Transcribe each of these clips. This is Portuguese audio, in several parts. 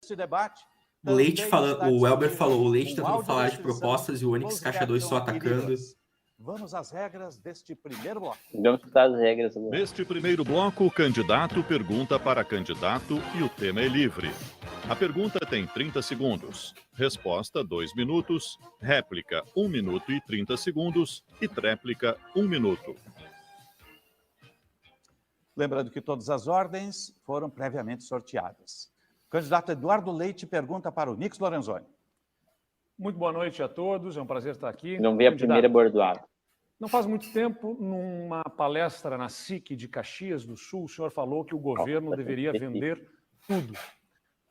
esse debate. O Leite falando, o Elber falou, o Leite tentando falar de audiodescrição propostas e o Onyx dos Caixa 2 só atacando. reação Vamos às regras deste primeiro bloco. Vamos citar as regras agora. Neste primeiro bloco, o candidato pergunta para candidato e o tema é livre. A pergunta tem 30 segundos. Resposta, 2 minutos. Réplica, 1 minuto e 30 segundos. E tréplica, 1 minuto. Lembrando que todas as ordens foram previamente sorteadas. O candidato Eduardo Leite pergunta para o Nix Lorenzoni. Muito boa noite a todos, é um prazer estar aqui. Não vi a primeira bordoada. Não faz muito tempo, numa palestra na SIC de Caxias do Sul, o senhor falou que o governo deveria vender tudo.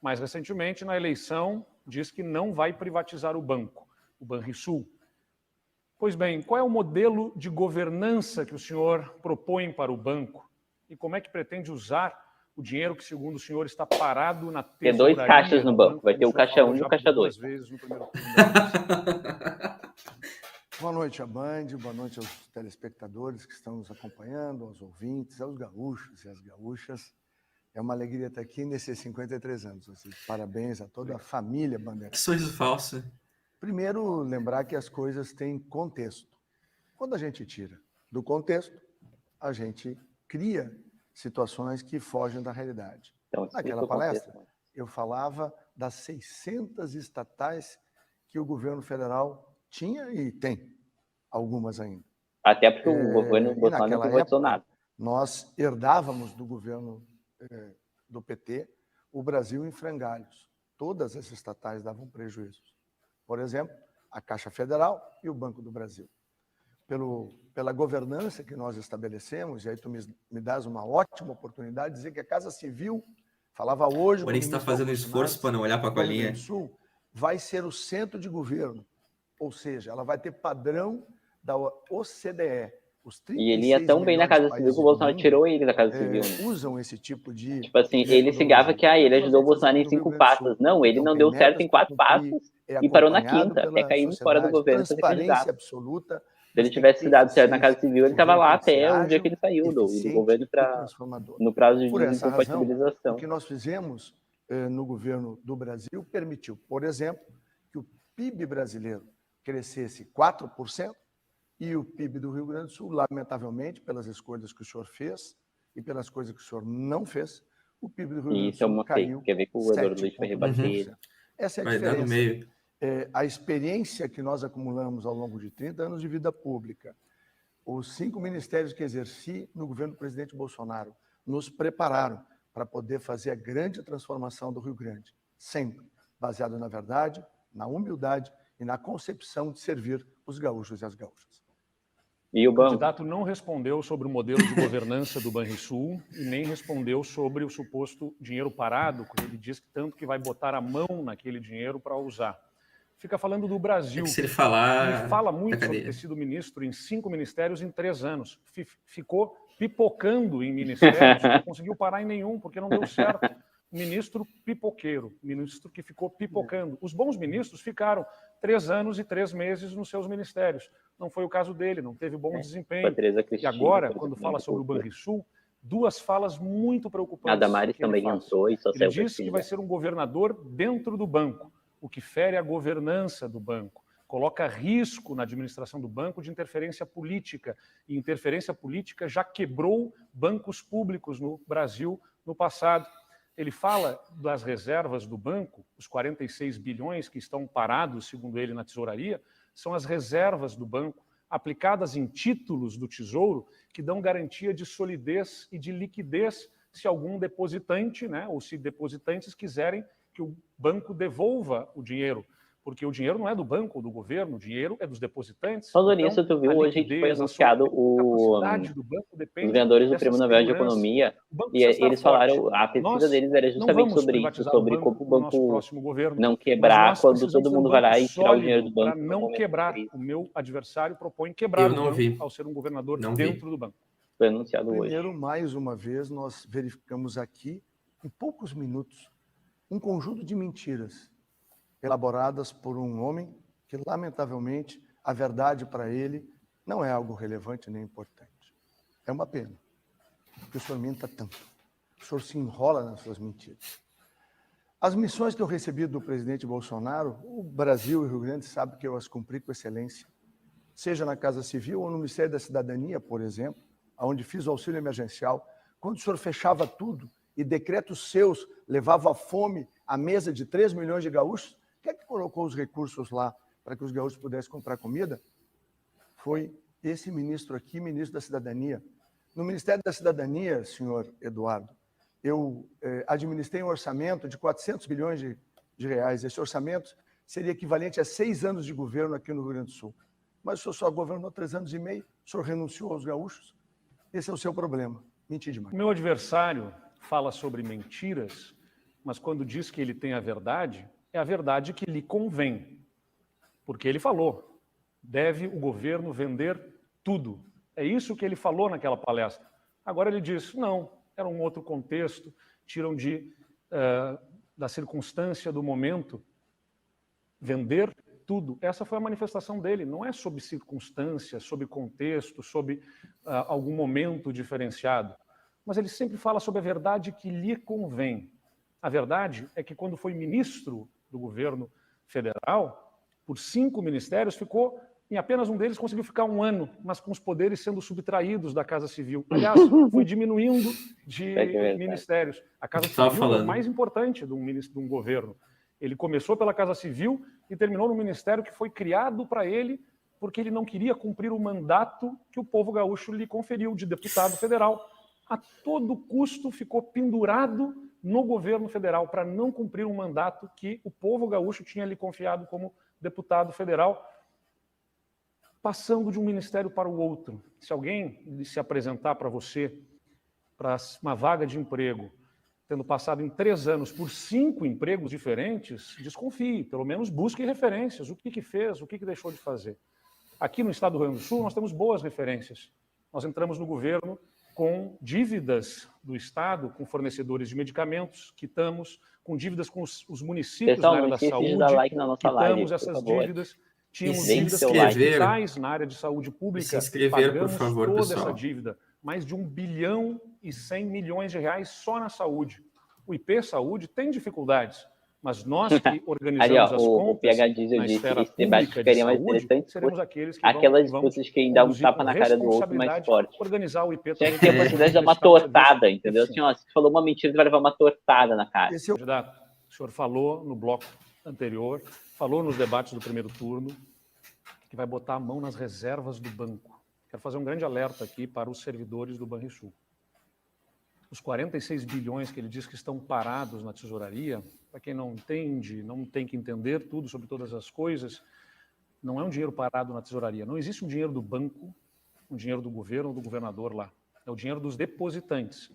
Mais recentemente, na eleição, diz que não vai privatizar o banco, o Banrisul. Pois bem, qual é o modelo de governança que o senhor propõe para o banco? E como é que pretende usar o dinheiro que, segundo o senhor, está parado na tesouraria? Tem 2 caixas no banco, vai ter o caixa 1 e o caixa 2. Boa noite à Band, boa noite aos telespectadores que estão nos acompanhando, aos ouvintes, aos gaúchos e às gaúchas. É uma alegria estar aqui nesses 53 anos. Parabéns a toda a família Bandeira. Que sorriso falso. Primeiro, lembrar que as coisas têm contexto. Quando a gente tira do contexto, a gente cria situações que fogem da realidade. Então, naquela palestra, eu falava das 600 estatais que o governo federal tinha e tem, algumas ainda. Até porque o governo Bolsonaro não privatizou nada. Nós herdávamos do governo do PT o Brasil em frangalhos. Todas as estatais davam prejuízos. Por exemplo, a Caixa Federal e o Banco do Brasil. Pela governança que nós estabelecemos, e aí tu me dás uma ótima oportunidade de dizer que a Casa Civil, falava hoje... O Onyx está fazendo esforço para não olhar para a colinha. Sul, vai ser o centro de governo, ou seja, ela vai ter padrão da OCDE. E ele ia tão bem na Casa Civil que o Bolsonaro tirou ele da Casa Civil. Usam esse tipo de... Tipo assim, ele se gava que ele ajudou o Bolsonaro em 5 passos. Não, ele não deu certo em 4 passos e parou na 5ª, até cair fora do governo. Transparência absoluta. Se ele tivesse dado certo na Casa Civil, ele estava lá até o dia que ele saiu do governo no prazo de incompatibilização. O que nós fizemos no governo do Brasil permitiu, por exemplo, que o PIB brasileiro crescesse 4% e o PIB do Rio Grande do Sul, lamentavelmente, pelas escolhas que o senhor fez e pelas coisas que o senhor não fez, o PIB do Rio Grande do Sul caiu 7%. Quer ver que o Eduardo Leite vai rebater. Essa é a diferença. A experiência que nós acumulamos ao longo de 30 anos de vida pública, os 5 ministérios que exerci no governo do presidente Bolsonaro, nos prepararam para poder fazer a grande transformação do Rio Grande, sempre baseado na verdade, na humildade e na concepção de servir os gaúchos e as gaúchas. E o candidato não respondeu sobre o modelo de governança do Banrisul e nem respondeu sobre o suposto dinheiro parado, que ele diz que tanto que vai botar a mão naquele dinheiro para usar. Fica falando do Brasil. Se ele falar... Ele fala muito sobre ter sido ministro em 5 ministérios em 3 anos. Ficou pipocando em ministérios, não conseguiu parar em nenhum, porque não deu certo. Ministro pipoqueiro, ministro que ficou pipocando. Os bons ministros ficaram 3 anos e 3 meses nos seus ministérios. Não foi o caso dele, não teve bom desempenho. E agora, quando fala sobre o Banrisul, 2 falas muito preocupantes. A Damares também entrou e só ele disse que vai ser um governador dentro do banco, o que fere a governança do banco. Coloca risco na administração do banco de interferência política. E interferência política já quebrou bancos públicos no Brasil no passado. Ele fala das reservas do banco, os 46 bilhões que estão parados, segundo ele, na tesouraria, são as reservas do banco aplicadas em títulos do Tesouro que dão garantia de solidez e de liquidez se algum depositante, né, ou se depositantes quiserem que o banco devolva o dinheiro, porque o dinheiro não é do banco ou do governo, o dinheiro é dos depositantes. Falando nisso, tu viu hoje que foi anunciado os ganhadores do Prêmio Nobel de Economia, e eles falaram, a pesquisa deles era justamente sobre isso, sobre como o banco não quebrar quando todo mundo vai lá e tirar o dinheiro do banco. Para não quebrar, o meu adversário propõe quebrar o banco ao ser um governador dentro do banco. Foi anunciado hoje. Primeiro, mais uma vez, nós verificamos aqui, em poucos minutos, um conjunto de mentiras elaboradas por um homem que, lamentavelmente, a verdade para ele não é algo relevante nem importante. É uma pena, porque o senhor minta tanto. O senhor se enrola nas suas mentiras. As missões que eu recebi do presidente Bolsonaro, o Brasil e o Rio Grande sabem que eu as cumpri com excelência. Seja na Casa Civil ou no Ministério da Cidadania, por exemplo, onde fiz o auxílio emergencial. Quando o senhor fechava tudo e decretos seus levavam a fome à mesa de 3 milhões de gaúchos, quem é que colocou os recursos lá para que os gaúchos pudessem comprar comida? Foi esse ministro aqui, ministro da Cidadania. No Ministério da Cidadania, senhor Eduardo, eu administrei um orçamento de 400 bilhões de reais. Esse orçamento seria equivalente a 6 anos de governo aqui no Rio Grande do Sul. Mas o senhor só governou 3 anos e meio, o senhor renunciou aos gaúchos. Esse é o seu problema. Mentir demais. Meu adversário fala sobre mentiras, mas quando diz que ele tem a verdade, é a verdade que lhe convém. Porque ele falou, deve o governo vender tudo. É isso que ele falou naquela palestra. Agora ele diz, não, era um outro contexto, tiram da circunstância do momento, vender tudo. Essa foi a manifestação dele, não é sob circunstância, sob contexto, sob algum momento diferenciado. Mas ele sempre fala sobre a verdade que lhe convém. A verdade é que quando foi ministro do governo federal, por 5 ministérios, ficou, em apenas um deles conseguiu ficar 1 ano, mas com os poderes sendo subtraídos da Casa Civil. Aliás, foi diminuindo de ministérios. A Casa Civil é o mais importante de um governo. Ele começou pela Casa Civil e terminou no ministério que foi criado para ele porque ele não queria cumprir o mandato que o povo gaúcho lhe conferiu de deputado federal. A todo custo ficou pendurado no governo federal para não cumprir um mandato que o povo gaúcho tinha lhe confiado como deputado federal, passando de um ministério para o outro. Se alguém se apresentar para você para uma vaga de emprego, tendo passado em 3 anos por 5 empregos diferentes, desconfie, pelo menos busque referências, o que fez, o que deixou de fazer. Aqui no estado do Rio Grande do Sul, nós temos boas referências. Nós entramos no governo com dívidas do estado, com fornecedores de medicamentos, quitamos, com dívidas com os municípios na área da saúde, quitamos essas dívidas, tínhamos dívidas capitais na área de saúde pública, pagamos por favor, toda essa dívida. Mais de 1 bilhão e 100 milhões de reais só na saúde. O IP Saúde tem dificuldades, mas nós que organizamos as contas na esfera pública de saúde, seremos aqueles que aquelas disputas que ainda um tapa na cara do outro mais forte. Organizar o IP tinha que ter a possibilidade de dar uma tortada, entendeu? Assim, ó, se falou uma mentira, você vai levar uma tortada na cara. Candidato, o senhor falou no bloco anterior, falou nos debates do primeiro turno, que vai botar a mão nas reservas do banco. Quero fazer um grande alerta aqui para os servidores do Banrisul. Os 46 bilhões que ele diz que estão parados na tesouraria, para quem não entende, não tem que entender tudo sobre todas as coisas, não é um dinheiro parado na tesouraria. Não existe um dinheiro do banco, um dinheiro do governo ou do governador lá. É o dinheiro dos depositantes.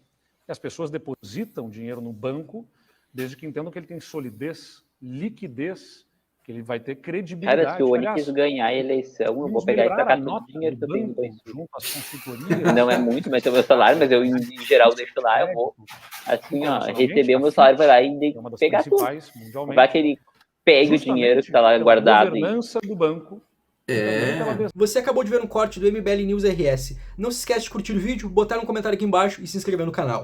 E as pessoas depositam dinheiro no banco desde que entendam que ele tem solidez, liquidez, que ele vai ter credibilidade. Cara, se o Onix ganhar a eleição, eu vou pegar e tacar todo o dinheiro que eu tenho no Banrisul. Não é muito, mas é o meu salário, mas eu, em geral, deixo lá, eu vou, assim, ó, receber o meu salário, vai lá e pegar tudo. Vai que ele pegue o dinheiro que está lá guardado. A governança do banco. Você acabou de ver um corte do MBL News RS. Não se esquece de curtir o vídeo, botar um comentário aqui embaixo e se inscrever no canal.